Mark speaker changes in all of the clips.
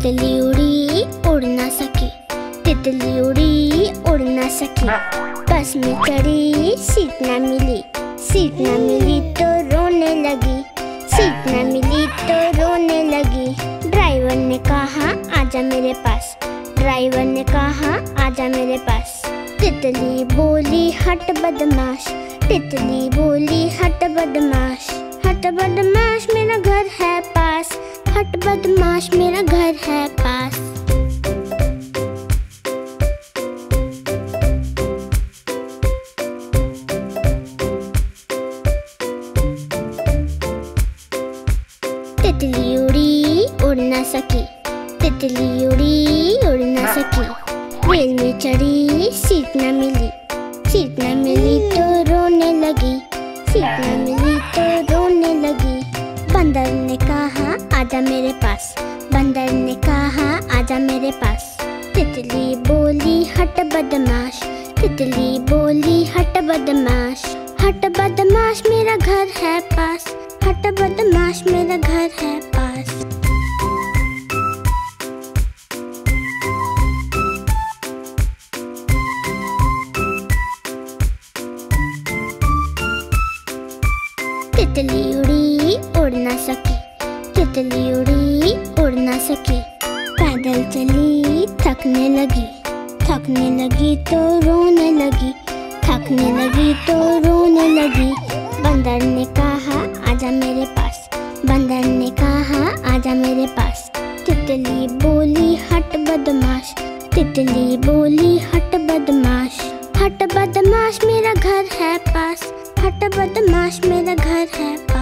Speaker 1: तितली उड़ी उड़ ना सकी, तितली उड़ी उड़ ना सकी। बस में चढ़ी सीट ना मिली, सीट ना मिली तो रोने लगी, सीट ना मिली तो रोने लगी। ड्राइवर ने कहा आजा मेरे पास, ड्राइवर ने कहा आजा मेरे पास। तितली बोली हट बदमाश, तितली बोली हट बदमाश, हट बदमाश मेरा घर है पास, हट बदमाश मेरा घर है पास। तितली उड़ी उड़ ना सकी, तितली उड़ी उड़ ना सकी। रेल में चढ़ी सीट न मिली, सीट न मिली तो रोने लगी, सीट न मिली तो रोने लगी। बंदर ने कहा आजा मेरे पास, बंदर ने कहा आजा मेरे पास। तितली बोली हट बदमाश, तितली बोली हट बदमाश, हट बदमाश मेरा घर है पास, हट बदमाश मेरा घर है पास। तितली उड़ी उड़ ना सकी, तितली उड़ी उड़ ना सकी। पैदल चली थकने लगी, थकने लगी तो रोने लगी, थकने लगी तो रोने लगी। बंदर ने कहा आजा मेरे पास, बंदर ने कहा आजा मेरे पास। तितली बोली हट बदमाश, तितली बोली हट बदमाश, हट बदमाश मेरा घर है पास, हट बदमाश मेरा घर है पास।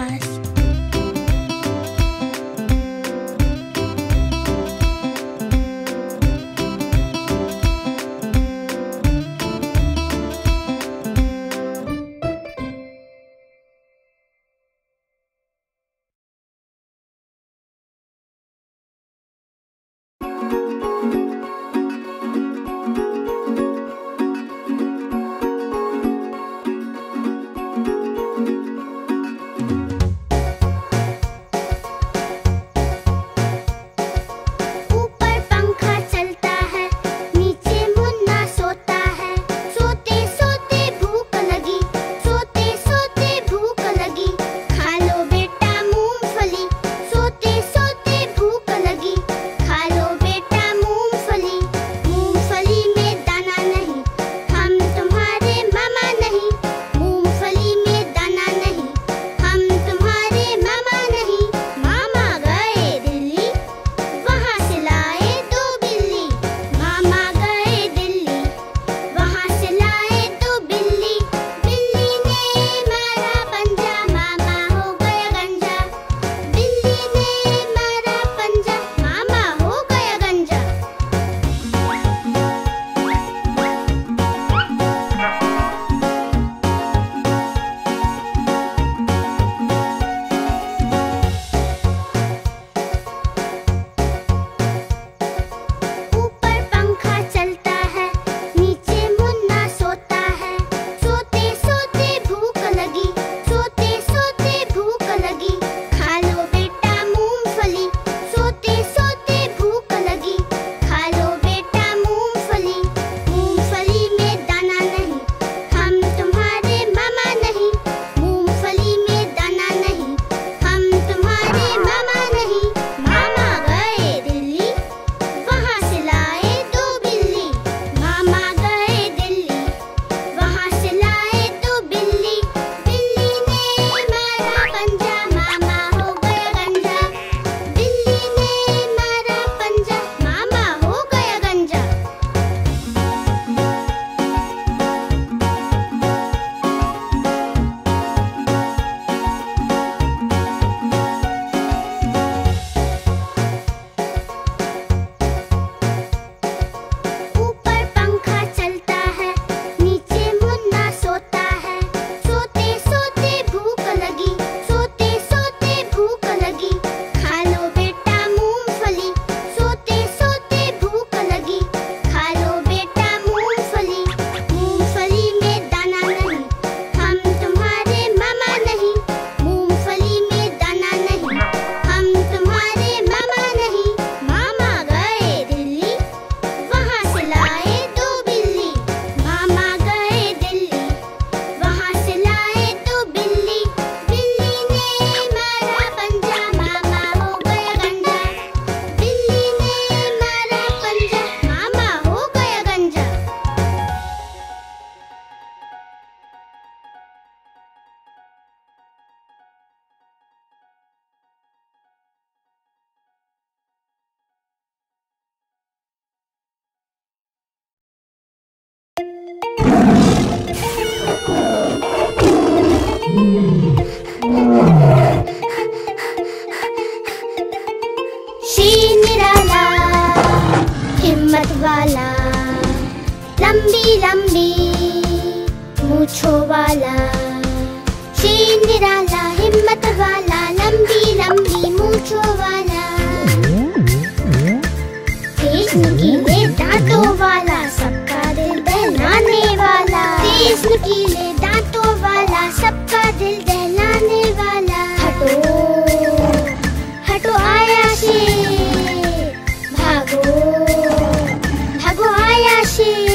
Speaker 1: मूंछों वाला। शेर निराला हिम्मत वाला, लंबी लंबी मूंछों वाला। तेज नुकीले दांतों वाला, सबका दिल दहलाने वाला। तेज नुकीले दांतों वाला, सबका दिल दहलाने वाला। हटो हटो आया शेर, भागो भागो आया शेर।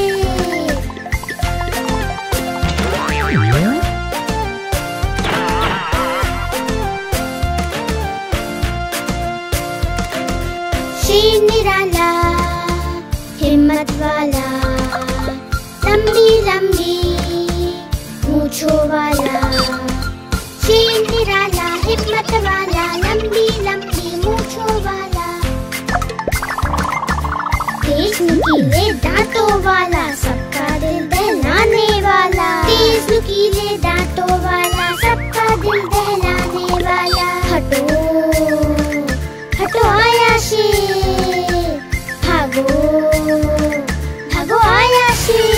Speaker 1: शेर निराला हिम्मत वाला, लंबी लंबी मूंछों वाला। शेर निराला हिम्मत वाला, लंबी लंबी मूंछों वाला। तेज नुकीले दांतों वाला, सबका दिल दहलाने वाला। तेज नुकीले दांतों वाला, सबका दिल दहलाने वाला। हटो हटो आया शेर, भागो भागो आया शेर।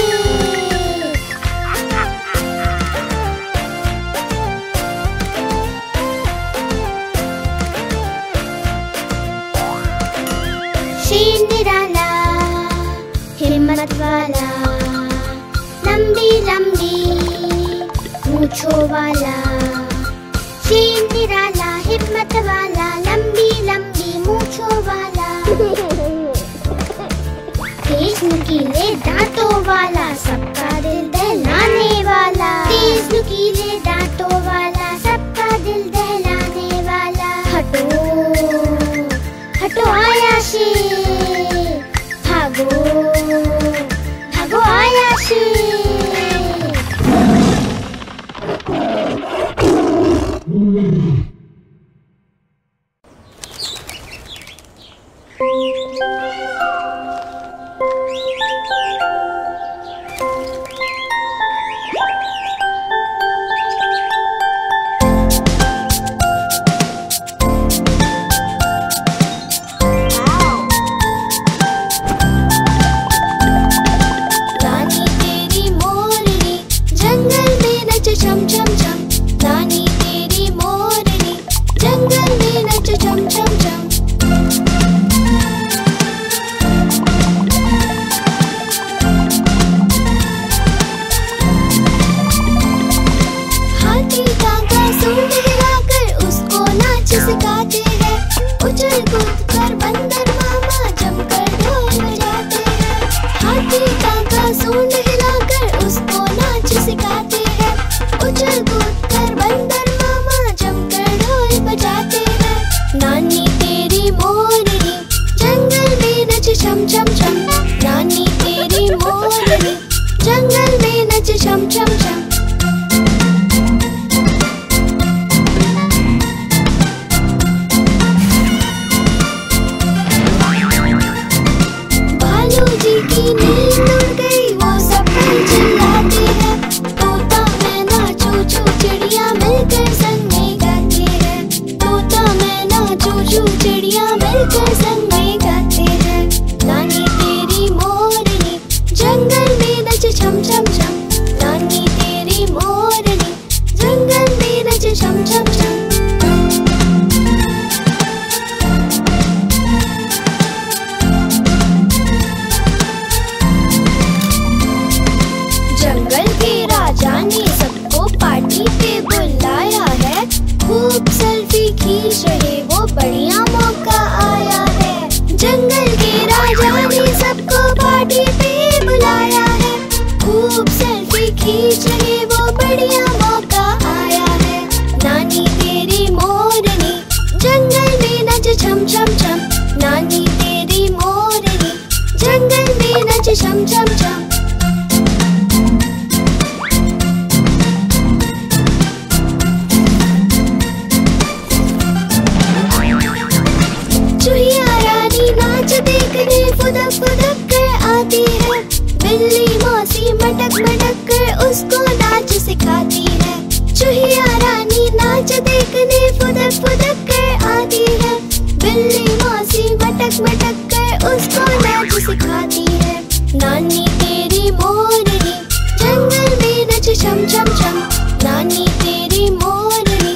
Speaker 1: शेर निराला हिम्मत वाला, लंबी लंबी मूंछों वाला। शेर निराला हिम्मत वाला, लंबी लंबी मूंछों वाला। तेज नुकीले दांतों वाला, सबका दिल दहलाने वाला। तेज नुकीले दांतों वाला, सबका दिल दहलाने वाला। हटो हटो आया शेर, भागो भागो आया शेर।
Speaker 2: सिखाती है। नानी तेरी मोरनी जंगल में नच छम छम छम। नानी तेरी मोरनी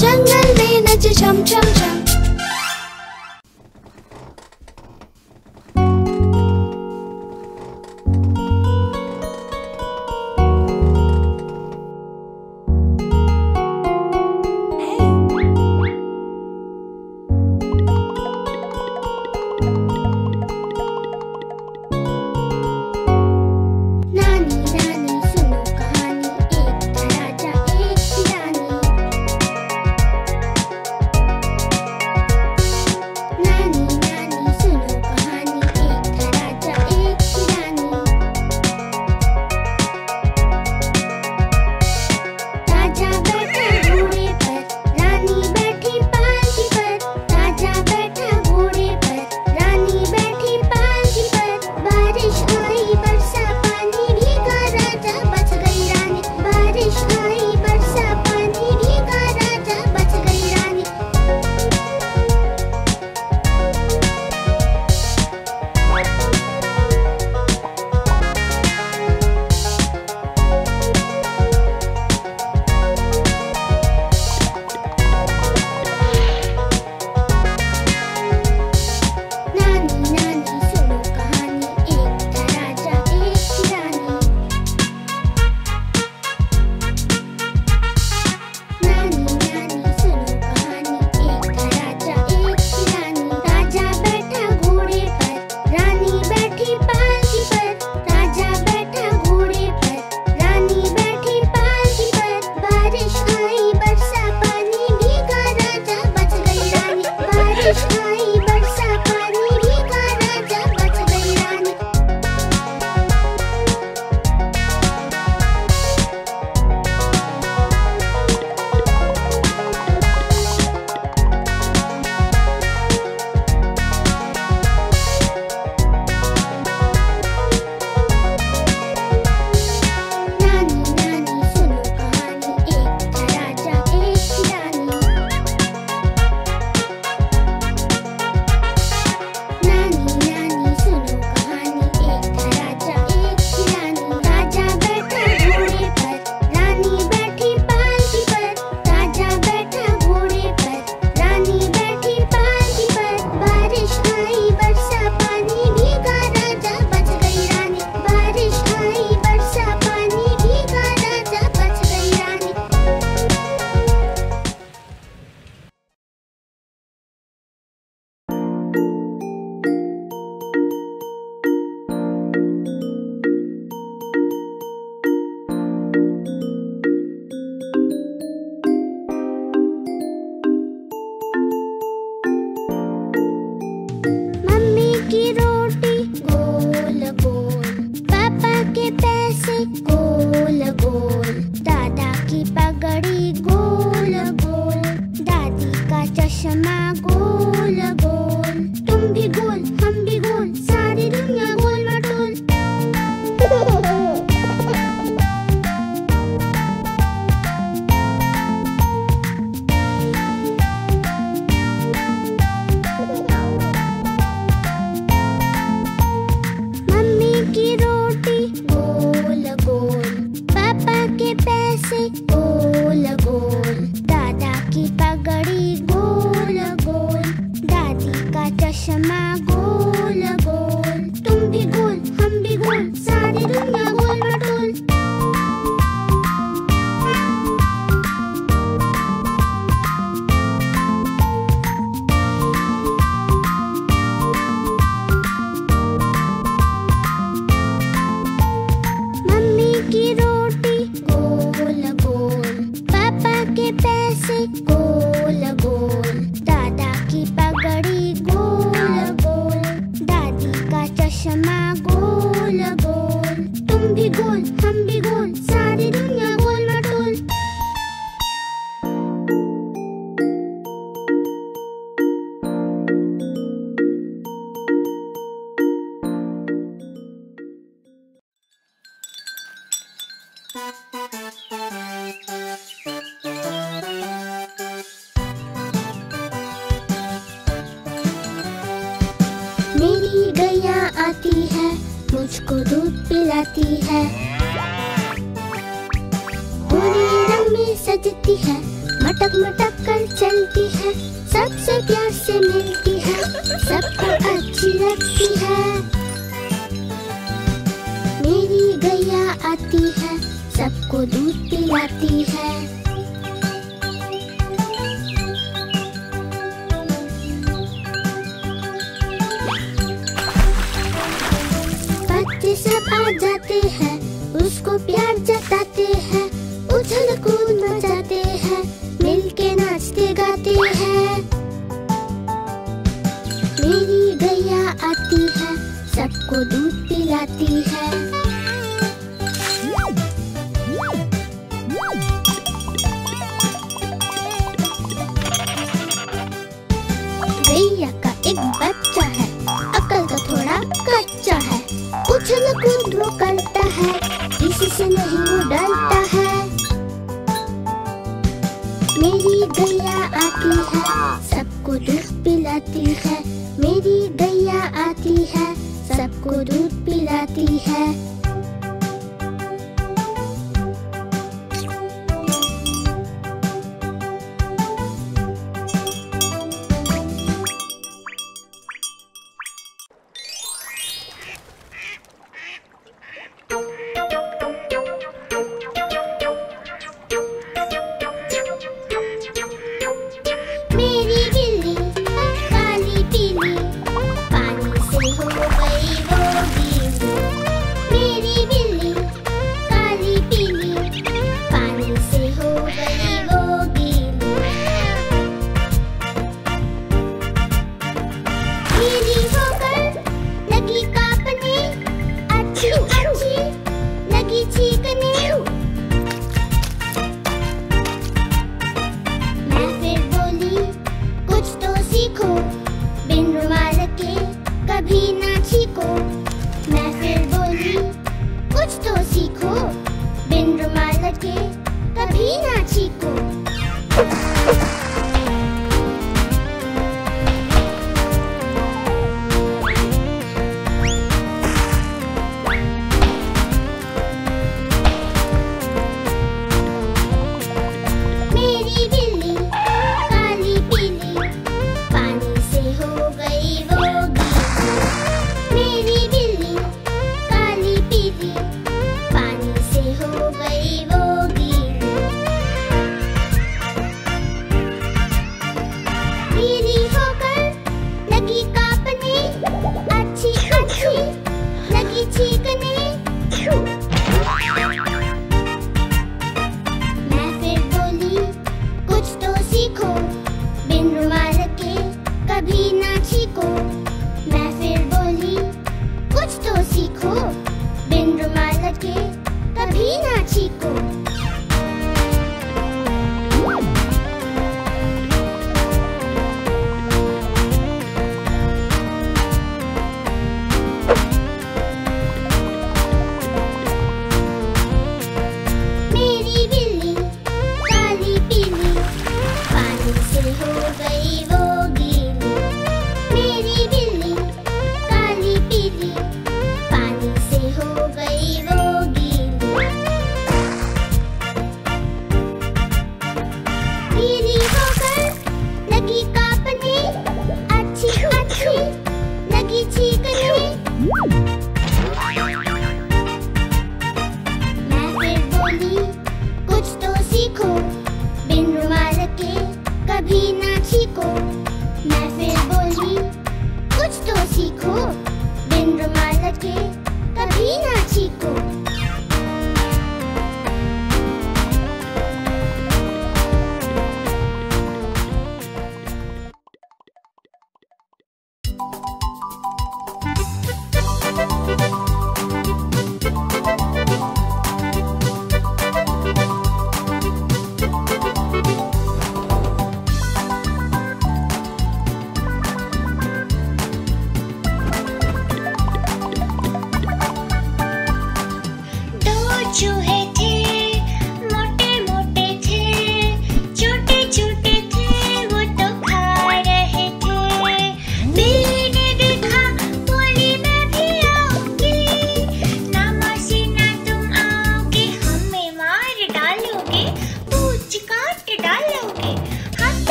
Speaker 2: जंगल में नचे छम छम छम।
Speaker 1: आती है, मुझको दूध पिलाती है। आती है, मटक मटक कर चलती है, सबसे प्यार से मिलती है, सबको अच्छी लगती है। मेरी गैया आती है, सबको दूध पिलाती है। बच्चे सब आ जाते हैं, उसको प्यार जताते हैं, उछल कूद मचाते हैं, मिलके नाचते गाते हैं। मेरी गैया आती है, सबको दूध पिलाती है। गैया का एक बच्चा है, अकल का थोड़ा कच्चा है, उछल कूद वो करता है, किसी से नहीं वो डरता है। मेरी गैया आती है, सबको दूध पिलाती है। मेरी गैया आती है, सबको दूध पिलाती है।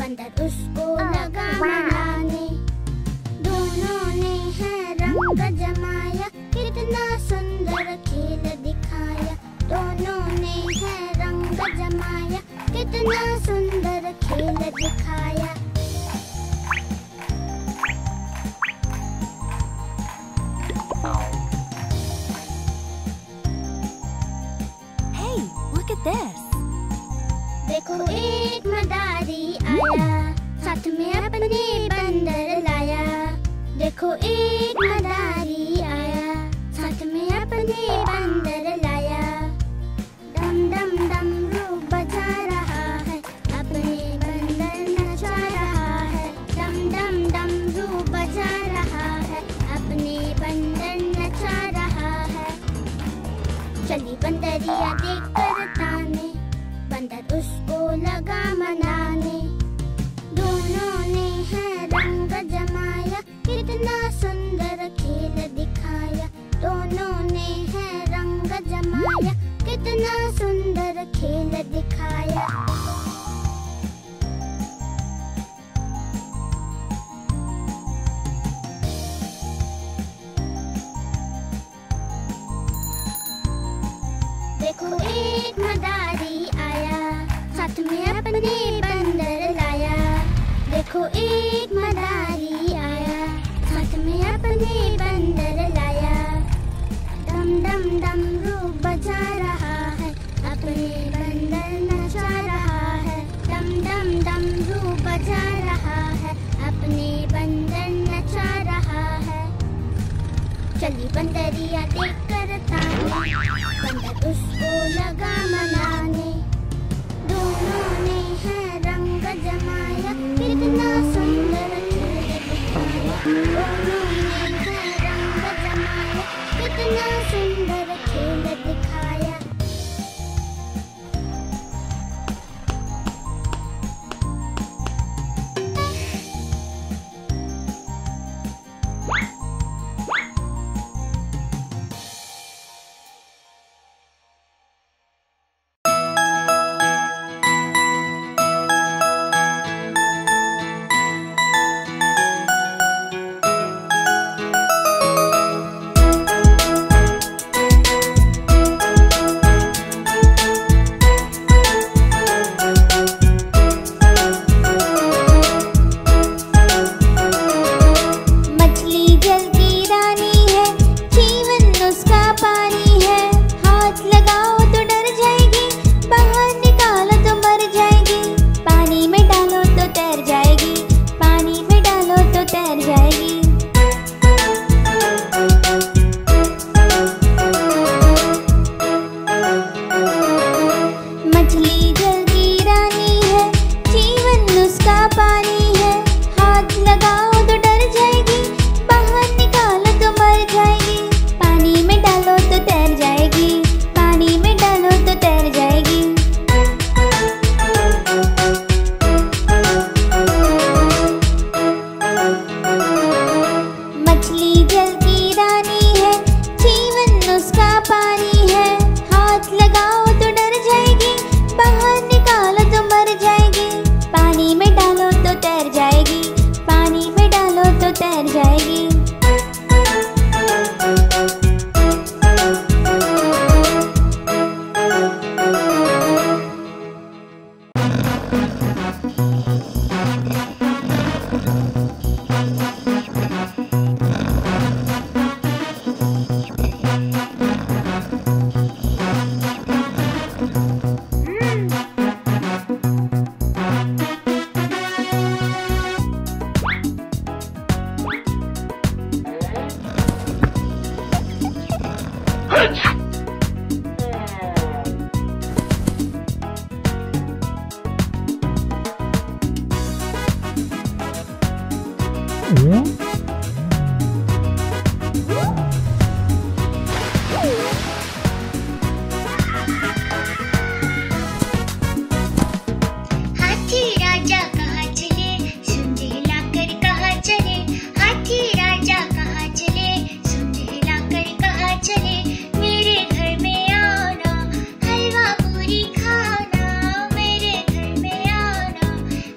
Speaker 1: बंदर उसको लगा मनाने। दोनों ने है रंग जमाया, कितना सुंदर खेल दिखाया। दोनों ने है रंग जमाया, कितना सुंदर खेल दिखाया।
Speaker 2: Hey, look at this.
Speaker 1: देखो एक मदारी आया, साथ में अपने बंदर लाया। देखो एक मदारी आया, साथ में अपने बंदर लाया। डम डम डमरू बजा रहा है, अपने बंदर नचा रहा है। डम डम डमरू बजा रहा है, अपने बंदर नचा रहा है। चली बंदरिया देखकर ताने, बंदर उसको लगा मनाने। दोनों ने है रंग जमाया, कितना सुंदर खेल दिखाया। दोनों ने है रंग जमाया, कितना सुंदर खेल दिखाया। देखो एक मदारी आया, साथ में अपने बंदर लाया। देखो एक मदारी आया, साथ में अपने बंदर लाया। डम डम डमरू बजा रहा है, अपने बंदर नचा रहा है। डम डम डमरू बजा रहा है, अपने बंदर नचा रहा है। चली बंदरिया देखकर ताने, बंदर उसको लगा मनाने। दोनों ने है रंग जमाया, कितना सुंदर खेल दिखाया। दोनों ने है रंग जमाया, कितना सुंदर खेल दिखाया।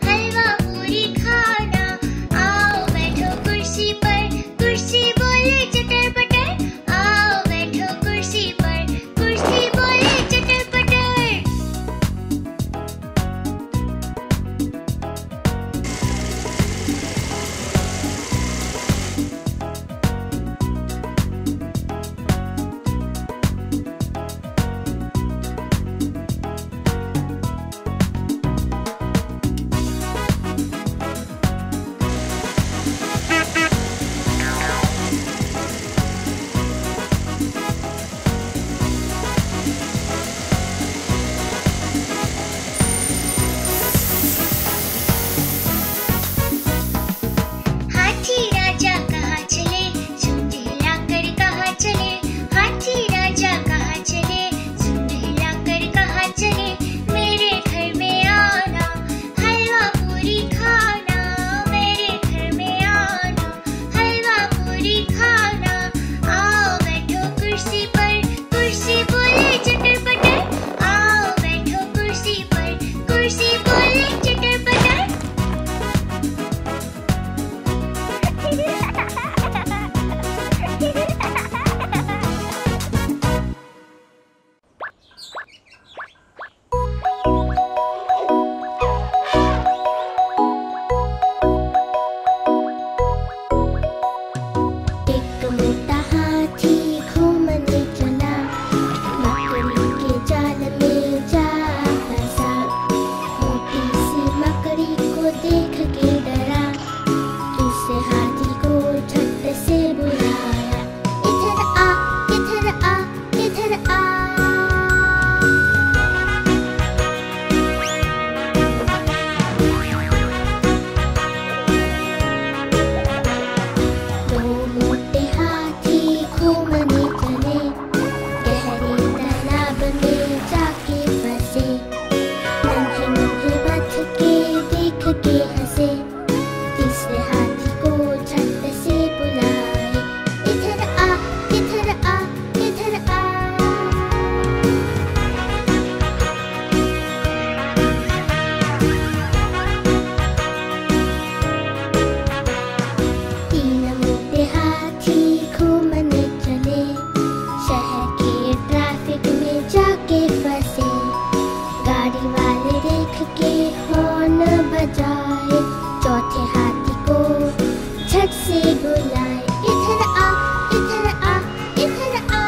Speaker 2: हलवा
Speaker 1: देख के डरा, दूसरे हाथी को झट से बुलाया, इधर आ, इधर आ, इधर आ। दो मोटे हाथी घूमने चले, गहरे तालाब में जाके फंसे, नन्हे मुन्ने बच के देख के हंसे, तीसरे हाथी को झट से बुलाए, इधर आ, इधर आ, इधर आ। तीन मोटे हाथी घूमने चले, शहर के ट्रैफिक में जाके फंसे, गाड़ी वाले देख के हॉर्न बजाए, चौथे हाथी को झट से बुलाए, इधर आ, इधर आ, इधर आ।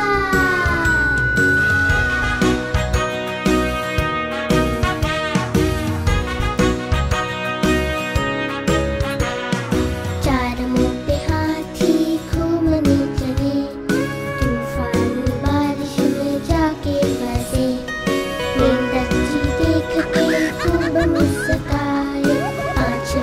Speaker 1: चार मोटे हाथी घूमने चले, तूफानी बारिश में जाके फंसे, मेंढक जी देख के खूब मुस्काए, 5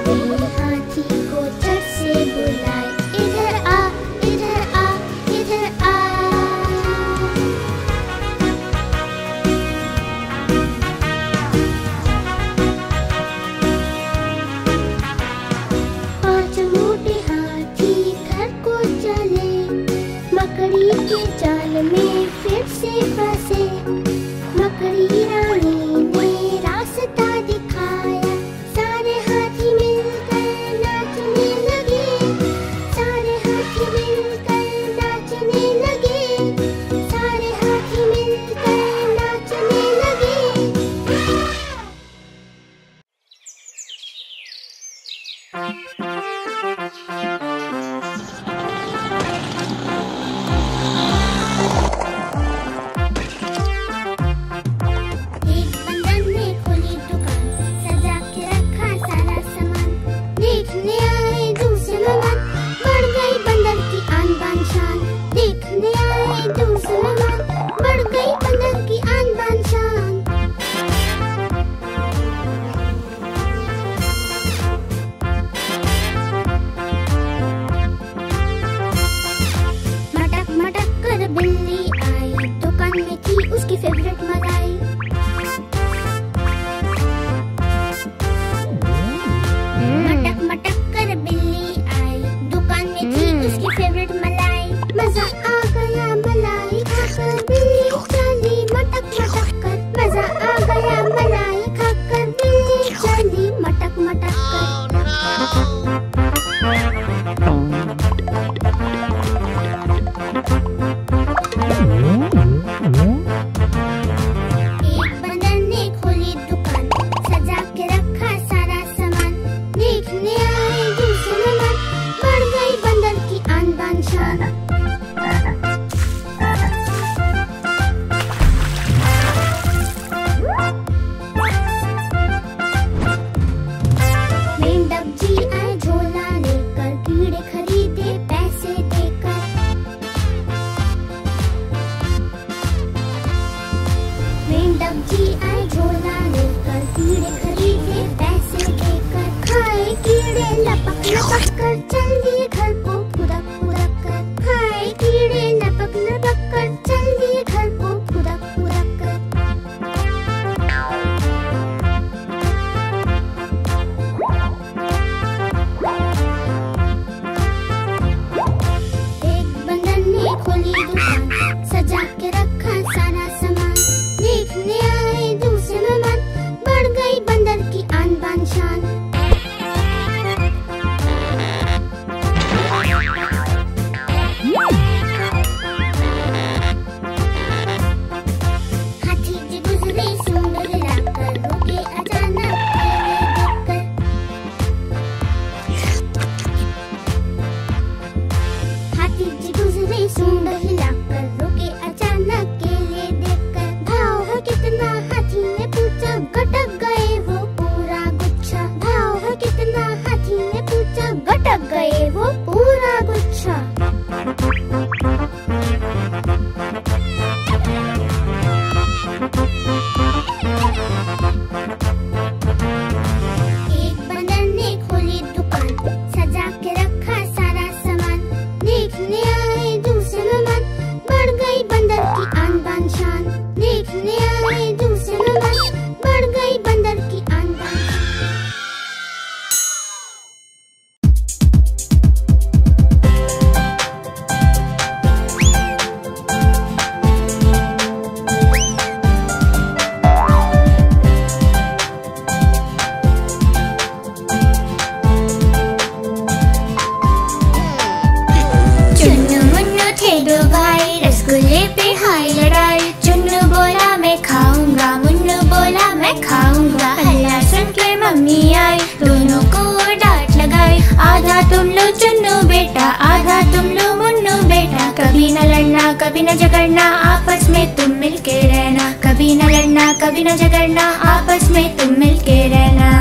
Speaker 2: बेटा, आधा तुम लो मुन्नू बेटा। कभी न लड़ना कभी न झगड़ना, आपस में तुम मिलके रहना। कभी न लड़ना कभी न झगड़ना, आपस में तुम मिलके रहना।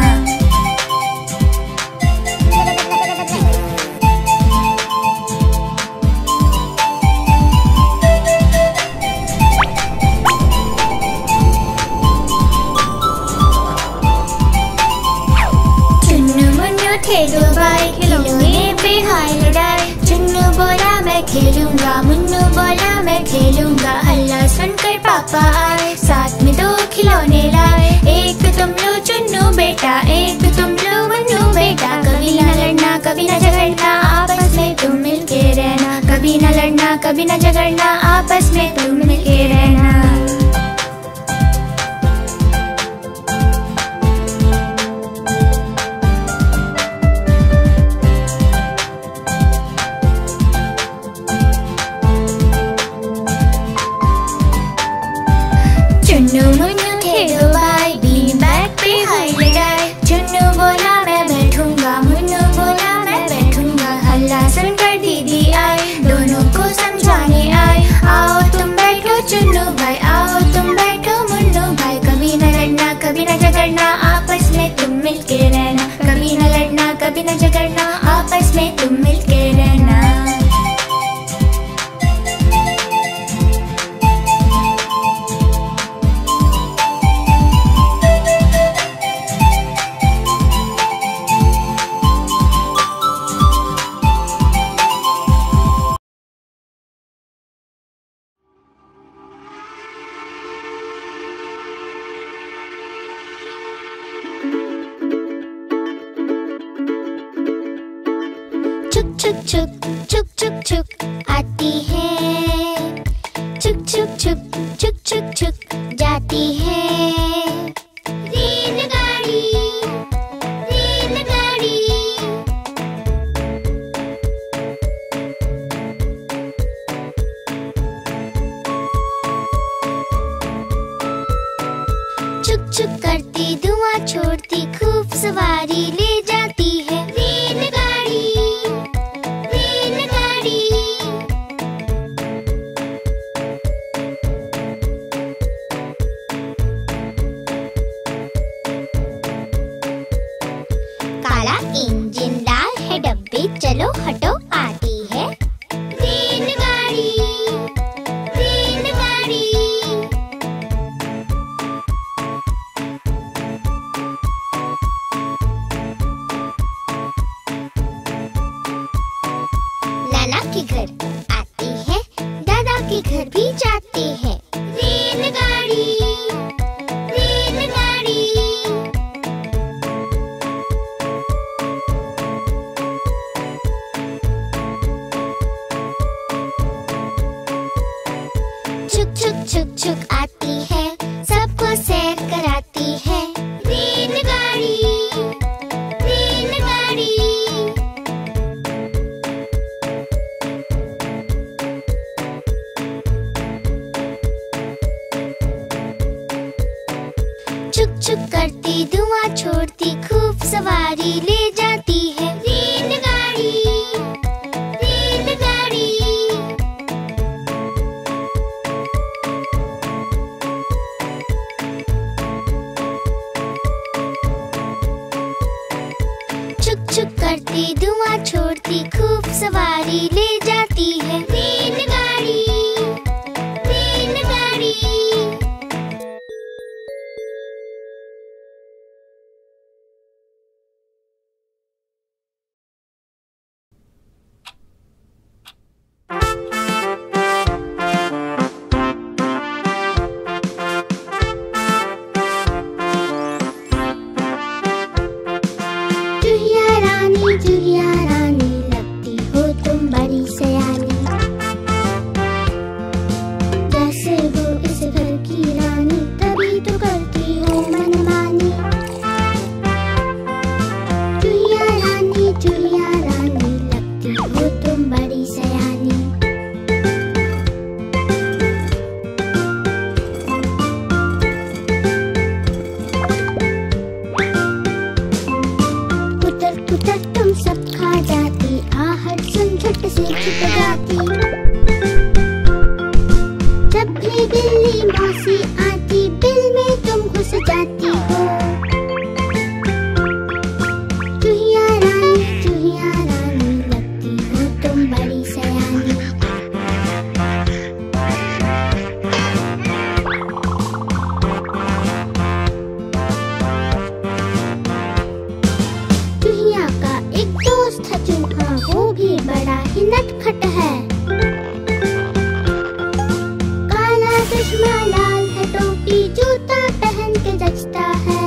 Speaker 2: थे दो भाई, खिलौने पे हाय लड़ाई। चुन्नू बोला मैं खेलूंगा, मुन्नू बोला मैं खेलूंगा। हल्ला सुनकर पापा आए, साथ में दो खिलौने लाए। एक तुम लो चुन्नू बेटा, एक तुम लो मुन्नू बेटा। कभी न लड़ना कभी न झगड़ना, आपस में तुम मिलके रहना। कभी न लड़ना कभी न झगड़ना, आपस में तुम मिलके रहना। चुन्नू मुन्नू थे दो भाई, बीन बैग पे हाय लड़ाई। चुन्नू बोला मैं बैठूंगा, मुन्नू बोला मैं बैठूंगा। हल्ला सुनकर दीदी आई, दोनों को समझाने आई। आओ तुम बैठो चुन्नू भाई, आओ तुम बैठो मुन्नू भाई। कभी न लड़ना कभी न झगड़ना, आपस में तुम मिलके रहना। कभी न लड़ना कभी न झगड़ना, आपस में तुम मिलके रहना। चुक चुक चुक चुक चुक चुक आती है। चुक चुक चुक चुक चुक चुक जाती है। रेलगाड़ी रेलगाड़ी। चुक चुक करती धुआं छोड़ती, खूब सवारी ले जाती है। रेलगाड़ी रेलगाड़ी। काला इंजन लाल है डब्बे, चलो हटो आती है। रेलगाड़ी रेलगाड़ी। नाना के घर आती है, दादा के घर भी जाती है। रेलगाड़ी रेलगाड़ी। चुक चुक चुक चुक आती है, सबको सैर कराती है। रेलगाड़ी रेलगाड़ी। चुक चुक करती धुआं छोड़ती, खूब सवारी ले जाती है। रेलगाड़ी रेलगाड़ी। चुक चुक करती धुआं छोड़ती, खूब सवारी ले जाती है। रेलगाड़ी रेलगाड़ी। चुहिया रानी लगती हो तुम बड़ी सयानी। जैसे हो इस घर की रानी, तभी तो करती हो मनमानी। चुहिया रानी लगती हो तुम बड़ी सयानी। कुतर कुतर तुम सब खा जाती, आहट सुन
Speaker 1: झट से छुप जाती। जब भी बिल्ली मौसी आती, बिल में तुम घुस जाती हो। चूहिया रानी लगती हो तुम बड़ी सयानी। चूहिया का एक दोस्त है चूहा, वो भी बड़ा ही नटखट है। काला चश्मा लाल है टोपी, जूता पहन के जचता है।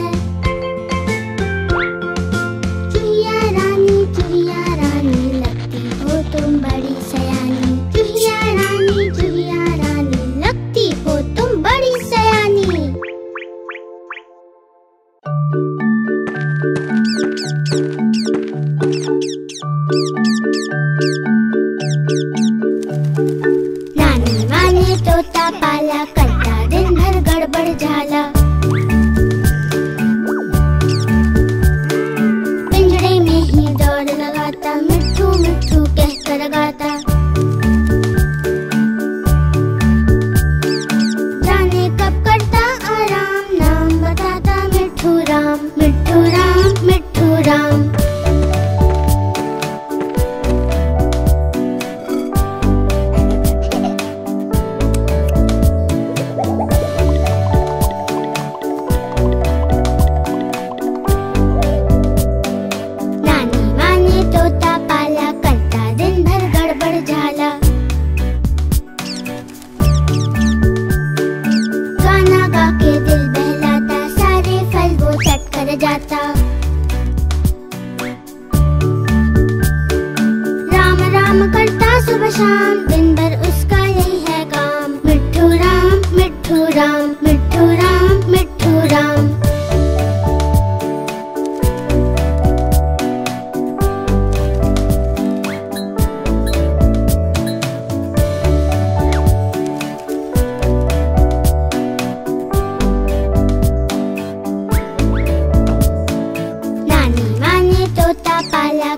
Speaker 1: चूहिया रानी लगती हो तुम बड़ी सयानी। चूहिया रानी लगती हो तुम बड़ी सयानी। नानी माँ ने तोता पाला, करता दिन भर गड़बड़ झाला। पिंजरे में ही दौड़ लगाता, मिट्ठू मिट्ठू कहकर गाता। जाने कब करता आराम, नाम बताता मिट्ठू राम, मिट्ठू राम, मिट्ठू राम। नानी माँ ने तोता पाला, करता दिन भर गड़बड़ झाला। गाना गा के दिल बहलाता, सारे फल वो चट कर जाता। राम राम करता सुबह शाम, दिन भर उसका यही है काम। मिट्ठू राम, मिट्ठू राम, मिट्ठू राम, मिट्ठू राम। नानी माँ ने तोता पाला,